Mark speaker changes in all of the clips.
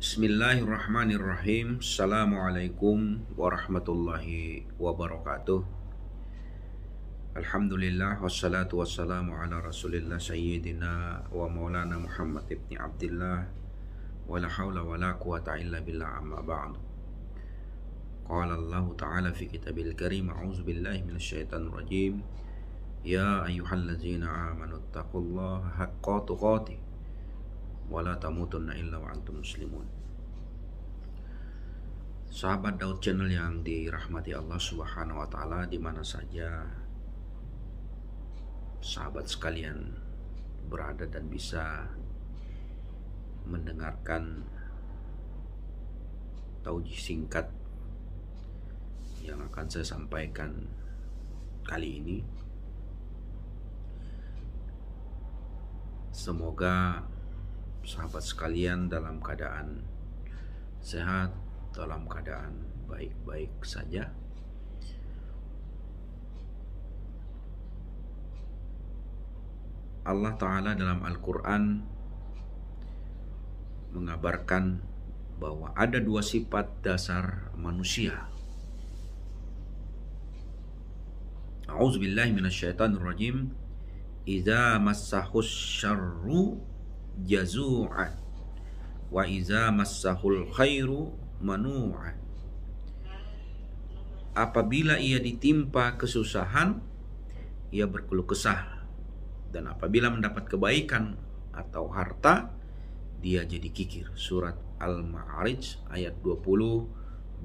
Speaker 1: Bismillahirrahmanirrahim. Assalamualaikum warahmatullahi wabarakatuh. Alhamdulillah wassalatu wassalamu ala rasulillah sayyidina wa maulana Muhammad ibni Abdillah wa la hawla wa la quwata illa billah amma ba'du. Qala Allah ta'ala fi kitabil karim, a'udzu billahi minasyaitonir rajim. Ya ayyuhallazina amanu taqullaha haqqa tuqatih wala tamutunna illa wa antum muslimun. Sahabat Daud Channel yang dirahmati Allah Subhanahu wa taala, di mana saja sahabat sekalian berada dan bisa mendengarkan taujih singkat yang akan saya sampaikan kali ini. Semoga sahabat sekalian dalam keadaan sehat, dalam keadaan baik-baik saja. Allah Ta'ala dalam Al-Quran mengabarkan bahwa ada dua sifat dasar manusia. A'udzubillahi minasyaitonirrajim. Idza massahus syarru jazu'an wa iza massahul khairu manu'an. Apabila ia ditimpa kesusahan, ia berkeluh kesah, dan apabila mendapat kebaikan atau harta, dia jadi kikir. Surat Al-Ma'arij ayat 20-21.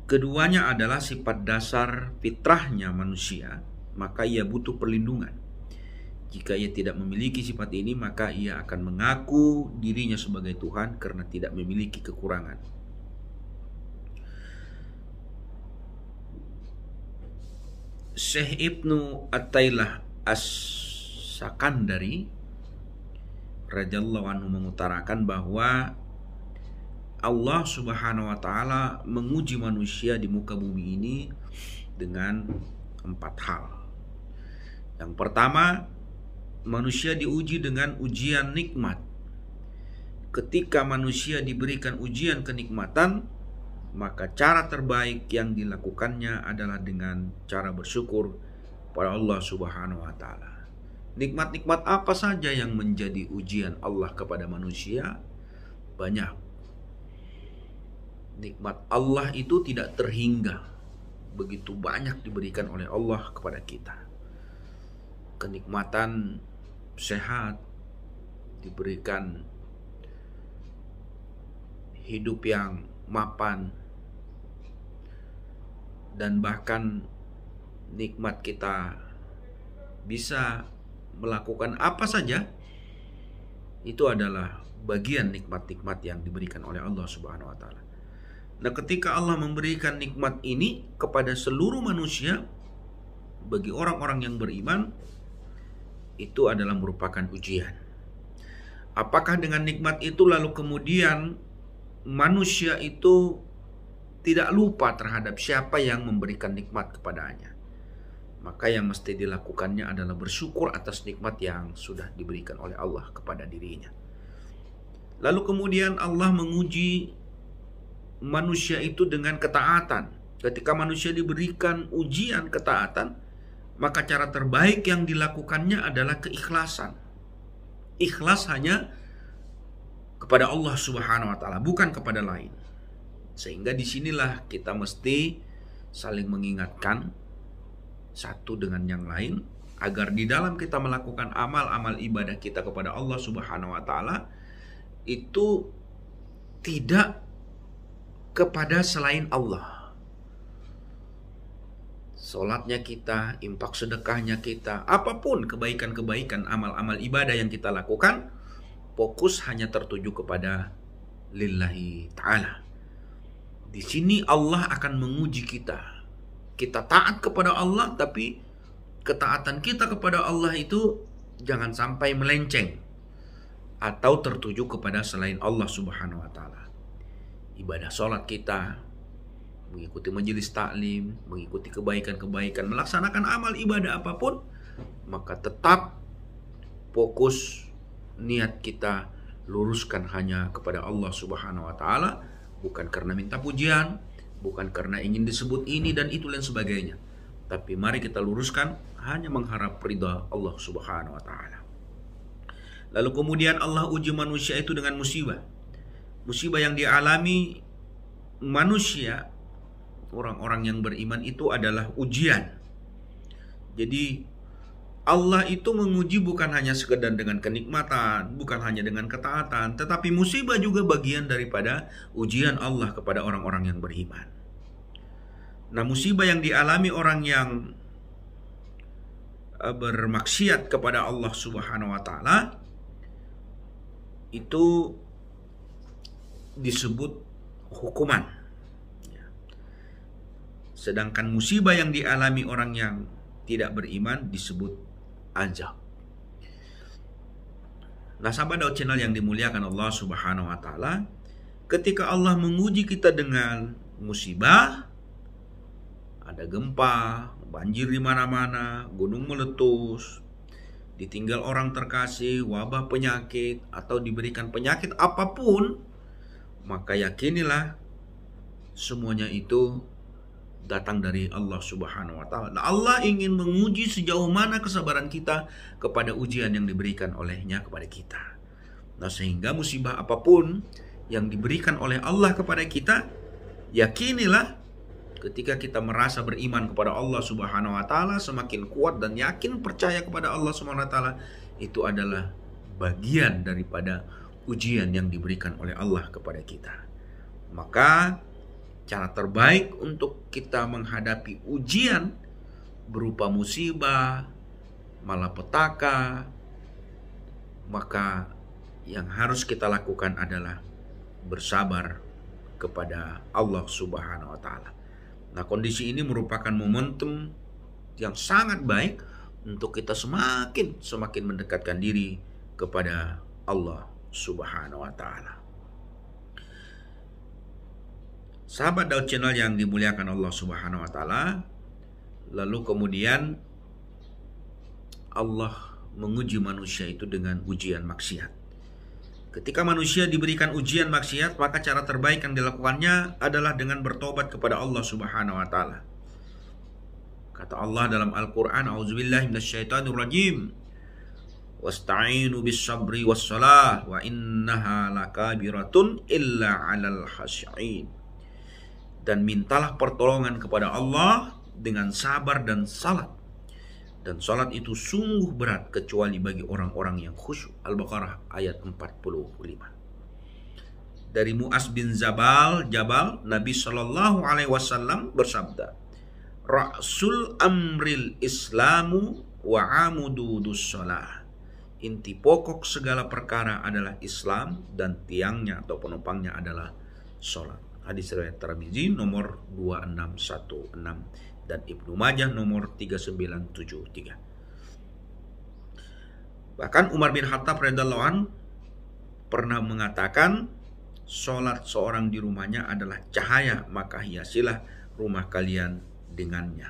Speaker 1: Keduanya adalah sifat dasar fitrahnya manusia, maka ia butuh perlindungan. Jika ia tidak memiliki sifat ini, maka ia akan mengaku dirinya sebagai Tuhan karena tidak memiliki kekurangan. Syekh Ibnu At-Tailah As-Sakandari radhiyallahu anhu mengutarakan bahwa Allah Subhanahu wa taala menguji manusia di muka bumi ini dengan 4 hal. Yang pertama, manusia diuji dengan ujian nikmat. Ketika manusia diberikan ujian kenikmatan, maka cara terbaik yang dilakukannya adalah dengan cara bersyukur pada Allah Subhanahu wa taala. Nikmat-nikmat apa saja yang menjadi ujian Allah kepada manusia? Banyak. Nikmat Allah itu tidak terhingga. Begitu banyak diberikan oleh Allah kepada kita. Kenikmatan sehat, diberikan hidup yang mapan, dan bahkan nikmat kita bisa melakukan apa saja, itu adalah bagian nikmat-nikmat yang diberikan oleh Allah Subhanahu wa taala. Nah, ketika Allah memberikan nikmat ini kepada seluruh manusia, bagi orang-orang yang beriman, itu adalah merupakan ujian. Apakah dengan nikmat itu lalu kemudian manusia itu tidak lupa terhadap siapa yang memberikan nikmat kepadanya? Maka yang mesti dilakukannya adalah bersyukur atas nikmat yang sudah diberikan oleh Allah kepada dirinya. Lalu kemudian Allah menguji manusia itu dengan ketaatan. Ketika manusia diberikan ujian ketaatan, maka cara terbaik yang dilakukannya adalah keikhlasan. Ikhlas hanya kepada Allah Subhanahu wa taala, bukan kepada lain. Sehingga disinilah kita mesti saling mengingatkan satu dengan yang lain, agar di dalam kita melakukan amal-amal ibadah kita kepada Allah Subhanahu wa taala itu tidak kepada selain Allah. Salatnya kita, infak sedekahnya kita, apapun kebaikan-kebaikan, amal-amal ibadah yang kita lakukan, fokus hanya tertuju kepada lillahi ta'ala. Di sini Allah akan menguji kita. Kita taat kepada Allah, tapi ketaatan kita kepada Allah itu jangan sampai melenceng atau tertuju kepada selain Allah Subhanahu wa taala. Ibadah sholat kita, mengikuti majelis taklim, mengikuti kebaikan-kebaikan, melaksanakan amal ibadah apapun, maka tetap fokus niat kita luruskan hanya kepada Allah Subhanahu wa taala, bukan karena minta pujian, bukan karena ingin disebut ini dan itu dan sebagainya. Tapi mari kita luruskan hanya mengharap ridha Allah Subhanahu wa taala. Lalu kemudian Allah uji manusia itu dengan musibah. Musibah yang dialami manusia, orang-orang yang beriman itu adalah ujian. Jadi Allah itu menguji bukan hanya sekedar dengan kenikmatan, bukan hanya dengan ketaatan, tetapi musibah juga bagian daripada ujian Allah kepada orang-orang yang beriman. Nah, musibah yang dialami orang yang bermaksiat kepada Allah Subhanahu wa taala itu disebut hukuman. Sedangkan musibah yang dialami orang yang tidak beriman disebut azab. Nah, sahabat Daud Channel yang dimuliakan Allah Subhanahu wa taala, ketika Allah menguji kita dengan musibah, ada gempa, banjir di mana-mana, gunung meletus, ditinggal orang terkasih, wabah penyakit, atau diberikan penyakit apapun, maka yakinilah semuanya itu datang dari Allah Subhanahu wa taala. Nah, Allah ingin menguji sejauh mana kesabaran kita kepada ujian yang diberikan olehnya kepada kita. Nah, sehingga musibah apapun yang diberikan oleh Allah kepada kita, yakinilah ketika kita merasa beriman kepada Allah Subhanahu wa taala, semakin kuat dan yakin percaya kepada Allah Subhanahu wa taala, itu adalah bagian daripada ujian yang diberikan oleh Allah kepada kita. Maka cara terbaik untuk kita menghadapi ujian berupa musibah, malapetaka, maka yang harus kita lakukan adalah bersabar kepada Allah Subhanahu wa taala. Nah, kondisi ini merupakan momentum yang sangat baik untuk kita semakin mendekatkan diri kepada Allah Subhanahu wa taala. Sahabat Daud Channel yang dimuliakan Allah Subhanahu wa taala, lalu kemudian Allah menguji manusia itu dengan ujian maksiat. Ketika manusia diberikan ujian maksiat, maka cara terbaik yang dilakukannya adalah dengan bertobat kepada Allah Subhanahu wa taala. Kata Allah dalam Al-Qur'an, "A'udzubillahi minasyaitonirrajim. Wasta'inu bis-sabri was-shalah wa innaha lakabiratun illa 'alal khashi'in." Dan mintalah pertolongan kepada Allah dengan sabar dan salat. Dan salat itu sungguh berat kecuali bagi orang-orang yang khusyuk. Al-Baqarah ayat 45. Dari Mu'az bin Jabal, Nabi Shallallahu alaihi wasallam bersabda, "Ra'sul amril Islamu wa amududus shalah." Inti pokok segala perkara adalah Islam dan tiangnya atau penopangnya adalah salat. Hadis riwayat Tirmizi nomor 2616 dan Ibnu Majah nomor 3973. Bahkan Umar bin Khattab radhiyallahu anhu pernah mengatakan, salat seorang di rumahnya adalah cahaya, maka hiasilah rumah kalian dengannya.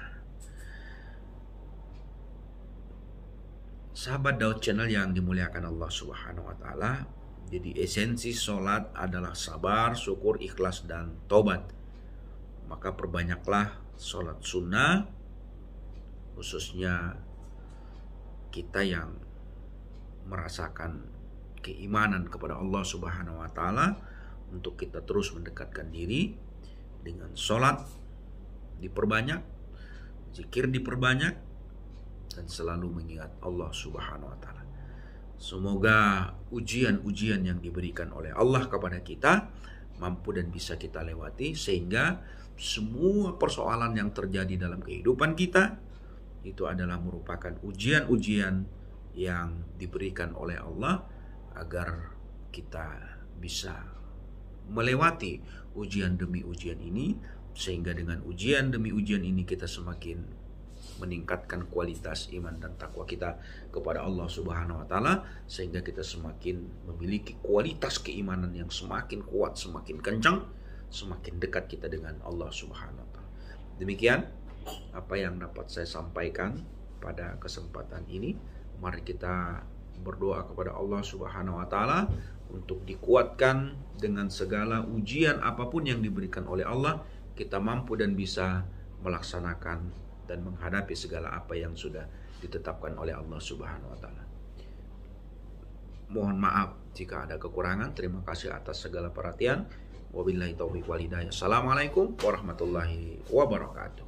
Speaker 1: Sahabat Daud Channel yang dimuliakan Allah Subhanahu wa taala, jadi esensi sholat adalah sabar, syukur, ikhlas, dan tobat. Maka perbanyaklah sholat sunnah, khususnya kita yang merasakan keimanan kepada Allah Subhanahu wa taala, untuk kita terus mendekatkan diri dengan sholat diperbanyak, zikir diperbanyak, dan selalu mengingat Allah Subhanahu wa taala. Semoga ujian-ujian yang diberikan oleh Allah kepada kita mampu dan bisa kita lewati, sehingga semua persoalan yang terjadi dalam kehidupan kita itu adalah merupakan ujian-ujian yang diberikan oleh Allah agar kita bisa melewati ujian demi ujian ini, sehingga dengan ujian demi ujian ini kita semakin meningkatkan kualitas iman dan takwa kita kepada Allah Subhanahu wa taala, sehingga kita semakin memiliki kualitas keimanan yang semakin kuat, semakin kencang, semakin dekat kita dengan Allah Subhanahu wa taala. Demikian apa yang dapat saya sampaikan pada kesempatan ini. Mari kita berdoa kepada Allah Subhanahu wa taala untuk dikuatkan dengan segala ujian apapun yang diberikan oleh Allah, kita mampu dan bisa melaksanakan dan menghadapi segala apa yang sudah ditetapkan oleh Allah Subhanahu wa taala. Mohon maaf jika ada kekurangan. Terima kasih atas segala perhatian. Wabillahi taufiq wal hidayah. Assalamualaikum warahmatullahi wabarakatuh.